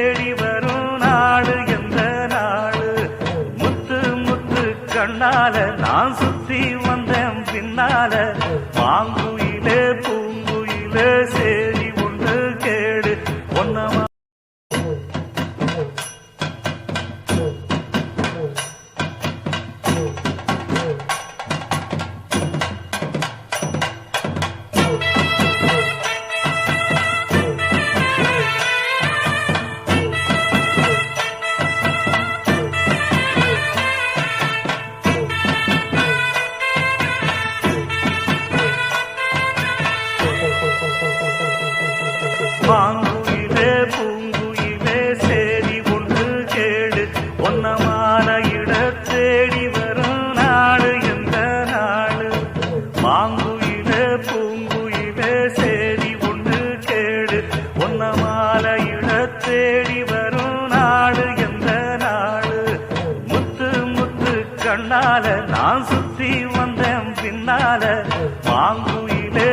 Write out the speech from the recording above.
தேடி வரும் நாடு எந்த நாடு? முத்து முத்து கண்ணால நான் சுத்தி வந்தேன் பின்னால. மாங்குயிலே பூங்குயிலே சேரி ஒன்று கேடு ஒன்னமா மாங்குயிலே பூங்குயிலே சேரி ஒன்று கேடு ஒன்னமான இட தேடி வரும் நாடு எந்த நாடு? மாங்குயிலே பூங்குயிலே சேரி ஒன்று கேடு ஒன்னமான இட தேடி வரும் நாடு எந்த நாடு? முத்து முத்து கண்ணால நான் சுத்தி வந்தேன் பின்னால. மாங்குயிலே